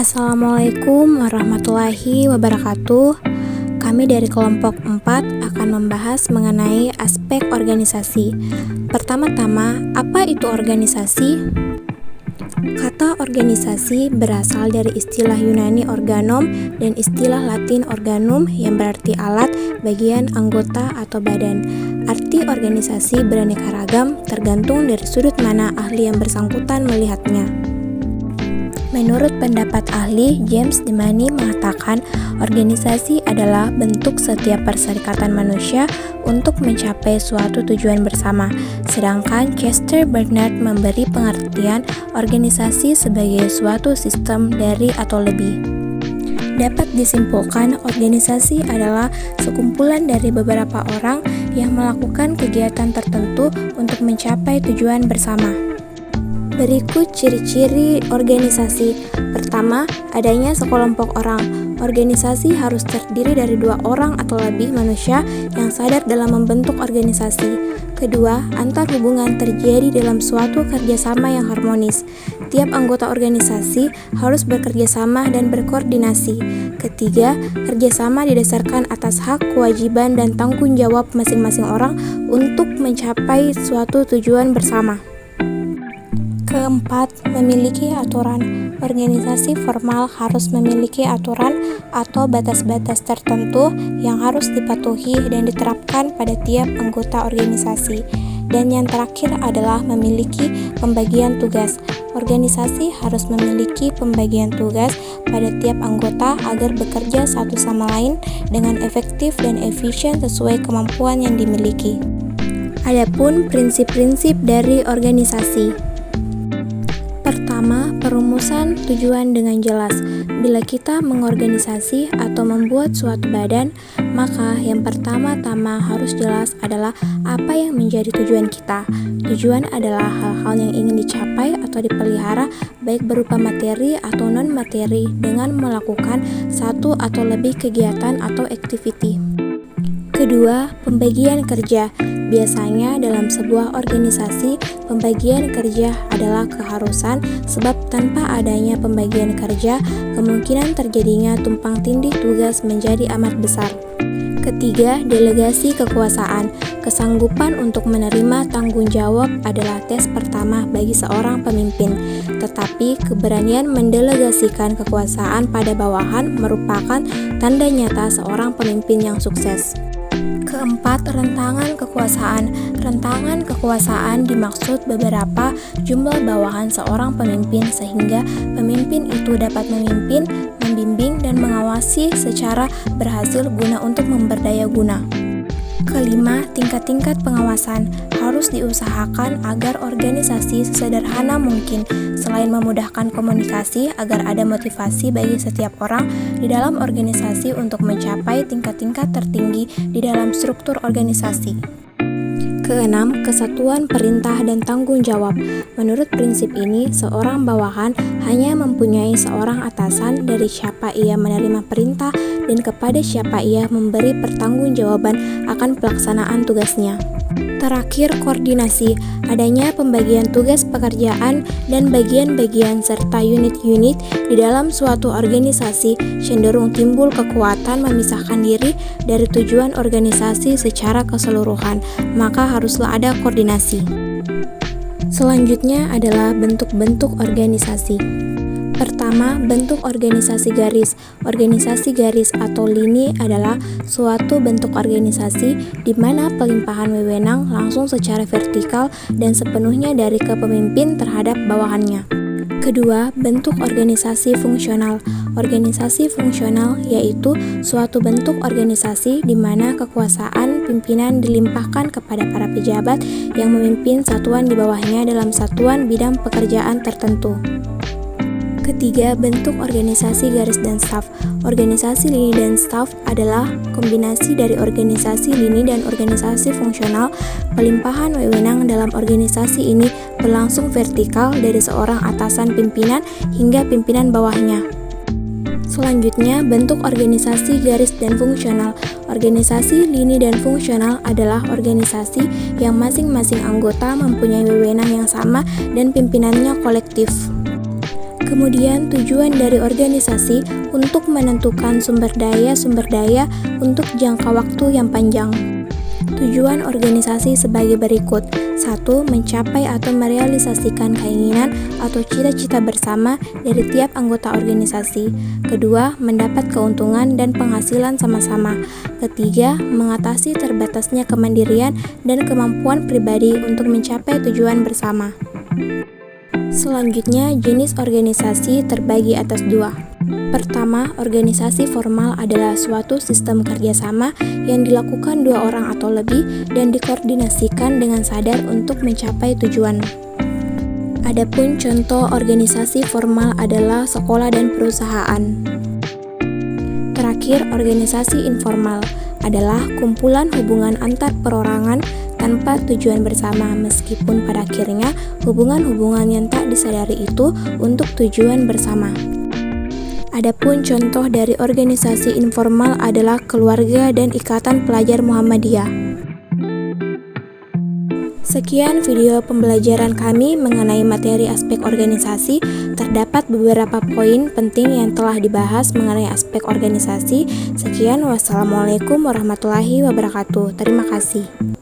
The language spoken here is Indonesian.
Assalamualaikum warahmatullahi wabarakatuh. Kami dari kelompok 4 akan membahas mengenai aspek organisasi. Pertama-tama, apa itu organisasi? Kata organisasi berasal dari istilah Yunani organon dan istilah Latin organum yang berarti alat, bagian, anggota, atau badan. Arti organisasi beraneka ragam tergantung dari sudut mana ahli yang bersangkutan melihatnya. Menurut pendapat ahli, James Demany mengatakan organisasi adalah bentuk setiap perserikatan manusia untuk mencapai suatu tujuan bersama. Sedangkan Chester Bernard memberi pengertian organisasi sebagai suatu sistem dari atau lebih. Dapat disimpulkan, organisasi adalah sekumpulan dari beberapa orang yang melakukan kegiatan tertentu untuk mencapai tujuan bersama. Berikut ciri-ciri organisasi. Pertama, adanya sekelompok orang. Organisasi harus terdiri dari 2 orang atau lebih manusia yang sadar dalam membentuk organisasi. Kedua, antar hubungan terjadi dalam suatu kerjasama yang harmonis. Tiap anggota organisasi harus bekerjasama dan berkoordinasi. Ketiga, kerjasama didasarkan atas hak, kewajiban, dan tanggung jawab masing-masing orang untuk mencapai suatu tujuan bersama. Keempat, memiliki aturan. Organisasi formal harus memiliki aturan atau batas-batas tertentu yang harus dipatuhi dan diterapkan pada tiap anggota organisasi. Dan yang terakhir adalah memiliki pembagian tugas. Organisasi harus memiliki pembagian tugas pada tiap anggota agar bekerja satu sama lain dengan efektif dan efisien sesuai kemampuan yang dimiliki. Adapun prinsip-prinsip dari organisasi. Pertama, perumusan tujuan dengan jelas. Bila kita mengorganisasi atau membuat suatu badan, maka yang pertama-tama harus jelas adalah apa yang menjadi tujuan kita. Tujuan adalah hal-hal yang ingin dicapai atau dipelihara, baik berupa materi atau non-materi, dengan melakukan satu atau lebih kegiatan atau activity. Kedua, pembagian kerja. Biasanya dalam sebuah organisasi, pembagian kerja adalah keharusan sebab tanpa adanya pembagian kerja, kemungkinan terjadinya tumpang tindih tugas menjadi amat besar. Ketiga, delegasi kekuasaan. Kesanggupan untuk menerima tanggung jawab adalah tes pertama bagi seorang pemimpin. Tetapi keberanian mendelegasikan kekuasaan pada bawahan merupakan tanda nyata seorang pemimpin yang sukses. Keempat, rentangan kekuasaan. Rentangan kekuasaan dimaksud beberapa jumlah bawahan seorang pemimpin sehingga pemimpin itu dapat memimpin, membimbing, dan mengawasi secara berhasil guna untuk memberdaya guna. Kelima, tingkat-tingkat pengawasan. Harus diusahakan agar organisasi sesederhana mungkin, selain memudahkan komunikasi agar ada motivasi bagi setiap orang di dalam organisasi untuk mencapai tingkat-tingkat tertinggi di dalam struktur organisasi. Keenam, kesatuan perintah dan tanggung jawab. Menurut prinsip ini, seorang bawahan hanya mempunyai seorang atasan dari siapa ia menerima perintah dan kepada siapa ia memberi pertanggungjawaban akan pelaksanaan tugasnya. Terakhir, koordinasi. Adanya pembagian tugas pekerjaan dan bagian-bagian serta unit-unit di dalam suatu organisasi cenderung timbul kekuatan memisahkan diri dari tujuan organisasi secara keseluruhan, maka haruslah ada koordinasi. Selanjutnya adalah bentuk-bentuk organisasi. Pertama, bentuk organisasi garis. Organisasi garis atau lini adalah suatu bentuk organisasi di mana pelimpahan wewenang langsung secara vertikal dan sepenuhnya dari kepemimpin terhadap bawahannya. Kedua, bentuk organisasi fungsional. Organisasi fungsional yaitu suatu bentuk organisasi di mana kekuasaan pimpinan dilimpahkan kepada para pejabat yang memimpin satuan di bawahnya dalam satuan bidang pekerjaan tertentu. Ketiga, bentuk organisasi garis dan staf. Organisasi lini dan staf adalah kombinasi dari organisasi lini dan organisasi fungsional. Pelimpahan wewenang dalam organisasi ini berlangsung vertikal dari seorang atasan pimpinan hingga pimpinan bawahnya. Selanjutnya, bentuk organisasi garis dan fungsional. Organisasi lini dan fungsional adalah organisasi yang masing-masing anggota mempunyai wewenang yang sama dan pimpinannya kolektif. Kemudian tujuan dari organisasi untuk menentukan sumber daya untuk jangka waktu yang panjang. Tujuan organisasi sebagai berikut. 1. Mencapai atau merealisasikan keinginan atau cita-cita bersama dari tiap anggota organisasi. Kedua, mendapat keuntungan dan penghasilan sama-sama. Ketiga, mengatasi terbatasnya kemandirian dan kemampuan pribadi untuk mencapai tujuan bersama. Selanjutnya, jenis organisasi terbagi atas dua. Pertama, organisasi formal adalah suatu sistem kerjasama yang dilakukan dua orang atau lebih dan dikoordinasikan dengan sadar untuk mencapai tujuan. Adapun contoh organisasi formal adalah sekolah dan perusahaan. Terakhir, organisasi informal adalah kumpulan hubungan antar perorangan tanpa tujuan bersama, meskipun pada akhirnya hubungan-hubungan yang tak disadari itu untuk tujuan bersama. Adapun contoh dari organisasi informal adalah keluarga dan Ikatan Pelajar Muhammadiyah. Sekian video pembelajaran kami mengenai materi aspek organisasi. Terdapat beberapa poin penting yang telah dibahas mengenai aspek organisasi. Sekian, wassalamualaikum warahmatullahi wabarakatuh. Terima kasih.